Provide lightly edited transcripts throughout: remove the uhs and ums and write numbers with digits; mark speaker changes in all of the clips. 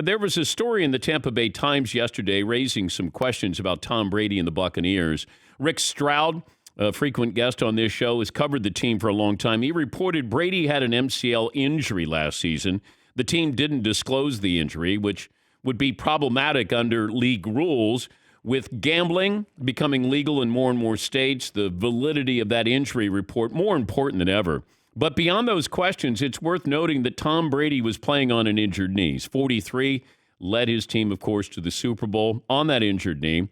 Speaker 1: There was a story in the Tampa Bay Times yesterday raising some questions about Tom Brady and the Buccaneers. Rick Stroud, a frequent guest on this show, has covered the team for a long time. He reported Brady had an MCL injury last season. The team didn't disclose the injury, which would be problematic under league rules. With gambling becoming legal in more and more states, the validity of that injury report more important than ever. But beyond those questions, it's worth noting that Tom Brady was playing on an injured knee. He's 43, led his team, of course, to the Super Bowl on that injured knee.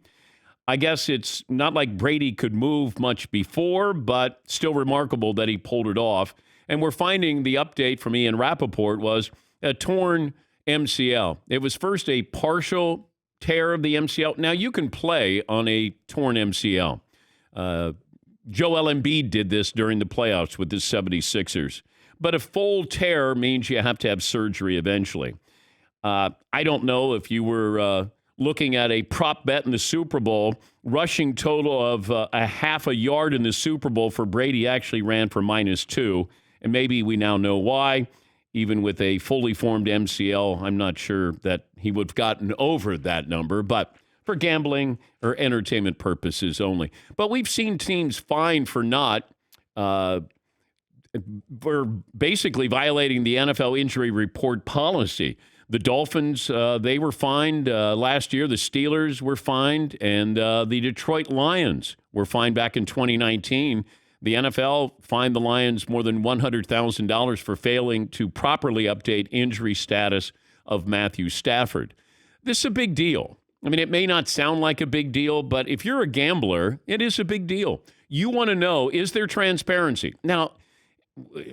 Speaker 1: I guess it's not like Brady could move much before, but still remarkable that he pulled it off. And we're finding the update from Ian Rappaport was a torn MCL. It was first a partial tear of the MCL. Now, you can play on a torn MCL. Joel Embiid did this during the playoffs with the 76ers. But a full tear means you have to have surgery eventually. I don't know if you were looking at a prop bet in the Super Bowl, rushing total of a half a yard in the Super Bowl for Brady actually ran for -2. And maybe we now know why. Even with a fully formed MCL, I'm not sure that he would have gotten over that number, but for gambling or entertainment purposes only. But we've seen teams fined for not, for basically violating the NFL injury report policy. The Dolphins, they were fined last year. The Steelers were fined, and the Detroit Lions were fined back in 2019. The NFL fined the Lions more than $100,000 for failing to properly update injury status of Matthew Stafford. This is a big deal. I mean, it may not sound like a big deal, but if you're a gambler, it is a big deal. You want to know, is there transparency? Now,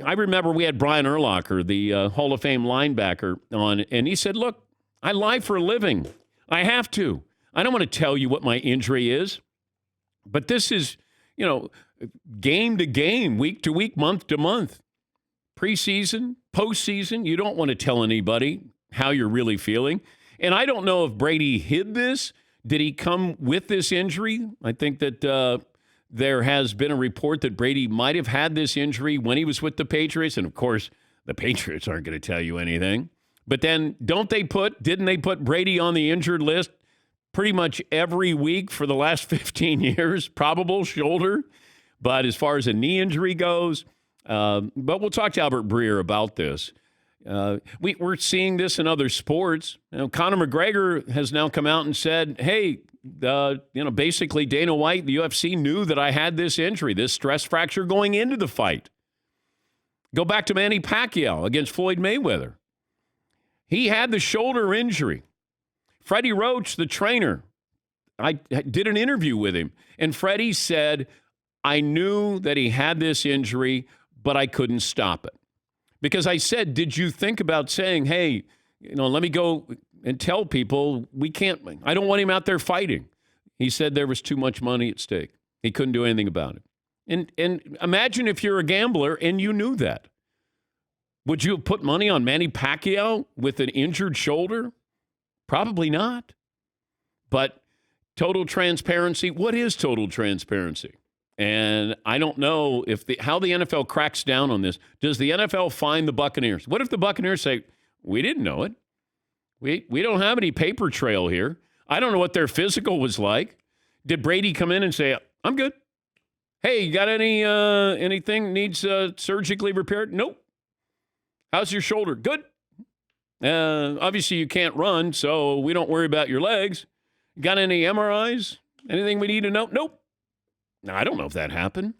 Speaker 1: I remember we had Brian Urlacher, the Hall of Fame linebacker, on, and he said, look, I lie for a living. I have to. I don't want to tell you what my injury is, but this is, game to game, week to week, month to month, preseason, postseason. You don't want to tell anybody how you're really feeling. And I don't know if Brady hid this. Did he come with this injury? I think that there has been a report that Brady might have had this injury when he was with the Patriots. And, of course, the Patriots aren't going to tell you anything. But then didn't they put Brady on the injured list pretty much every week for the last 15 years? Probable shoulder. But as far as a knee injury goes, but we'll talk to Albert Breer about this. We're seeing this in other sports. Conor McGregor has now come out and said, hey, basically Dana White, the UFC, knew that I had this injury, this stress fracture going into the fight. Go back to Manny Pacquiao against Floyd Mayweather. He had the shoulder injury. Freddie Roach, the trainer, I did an interview with him, and Freddie said, I knew that he had this injury, but I couldn't stop it. Because I said, did you think about saying, hey, let me go and tell people I don't want him out there fighting. He said there was too much money at stake. He couldn't do anything about it. And imagine if you're a gambler and you knew that. Would you have put money on Manny Pacquiao with an injured shoulder? Probably not. But total transparency, what is total transparency? And I don't know how the NFL cracks down on this. Does the NFL fine the Buccaneers? What if the Buccaneers say, we didn't know it? We don't have any paper trail here. I don't know what their physical was like. Did Brady come in and say, I'm good? Hey, you got anything needs surgically repaired? Nope. How's your shoulder? Good. Obviously, you can't run, so we don't worry about your legs. Got any MRIs? Anything we need to know? Nope. Now, I don't know if that happened,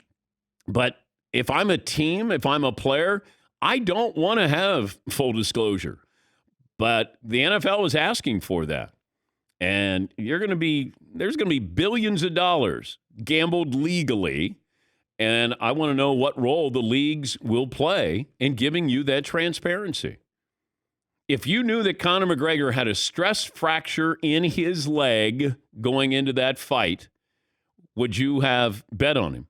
Speaker 1: but if I'm a team, if I'm a player, I don't want to have full disclosure. But the NFL is asking for that. And there's going to be billions of dollars gambled legally. And I want to know what role the leagues will play in giving you that transparency. If you knew that Conor McGregor had a stress fracture in his leg going into that fight, would you have bet on him?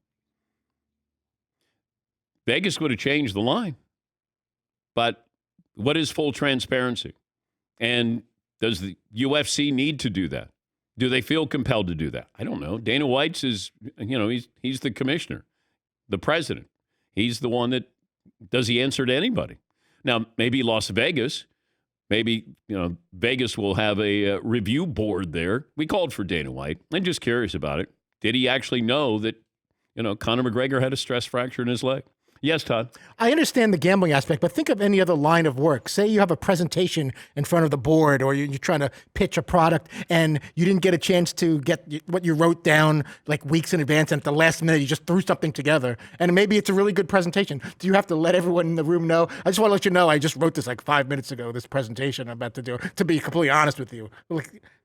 Speaker 1: Vegas would have changed the line. But what is full transparency? And does the UFC need to do that? Do they feel compelled to do that? I don't know. Dana White's he's the commissioner, the president. He's the one that, does he answer to anybody? Now, maybe Las Vegas, Maybe, Vegas will have a review board there. We called for Dana White. I'm just curious about it. Did he actually know that, Conor McGregor had a stress fracture in his leg? Yes, Todd.
Speaker 2: I understand the gambling aspect, but think of any other line of work. Say you have a presentation in front of the board, or you're trying to pitch a product and you didn't get a chance to get what you wrote down like weeks in advance, and at the last minute you just threw something together. And maybe it's a really good presentation. Do you have to let everyone in the room know? I just want to let you know I just wrote this like 5 minutes ago, this presentation I'm about to do, to be completely honest with you.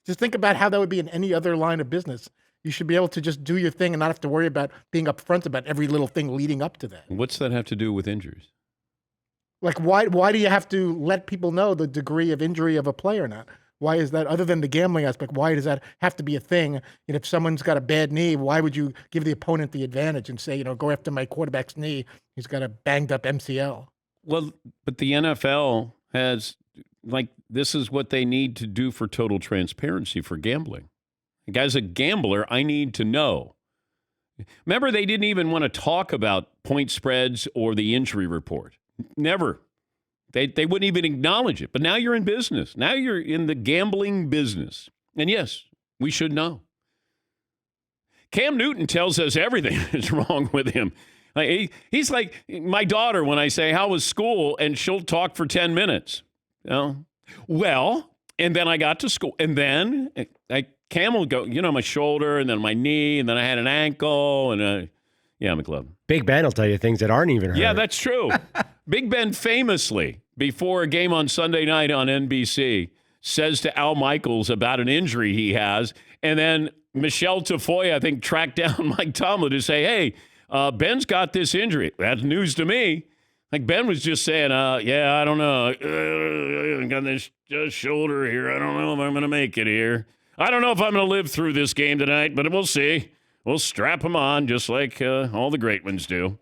Speaker 2: Just think about how that would be in any other line of business. You should be able to just do your thing and not have to worry about being upfront about every little thing leading up to that.
Speaker 1: What's that have to do with injuries?
Speaker 2: Like, why do you have to let people know the degree of injury of a player or not? Why is that, other than the gambling aspect, why does that have to be a thing? And if someone's got a bad knee, why would you give the opponent the advantage and say, go after my quarterback's knee? He's got a banged up MCL.
Speaker 1: Well, but the NFL has, this is what they need to do for total transparency for gambling. As a gambler, I need to know. Remember, they didn't even want to talk about point spreads or the injury report. Never. They wouldn't even acknowledge it. But now you're in business. Now you're in the gambling business. And yes, we should know. Cam Newton tells us everything is wrong with him. He's like my daughter when I say, how was school? And she'll talk for 10 minutes. Well, and then I got to school. And then Cam will go, my shoulder, and then my knee, and then I had an ankle, and McLovin.
Speaker 3: Big Ben will tell you things that aren't even hurt.
Speaker 1: Yeah, that's true. Big Ben famously, before a game on Sunday night on NBC, says to Al Michaels about an injury he has, and then Michelle Tafoya, I think, tracked down Mike Tomlin to say, hey, Ben's got this injury. That's news to me. Like Ben was just saying, I don't know. I got this shoulder here. I don't know if I'm going to make it here. I don't know if I'm going to live through this game tonight, but we'll see. We'll strap him on just like all the great ones do.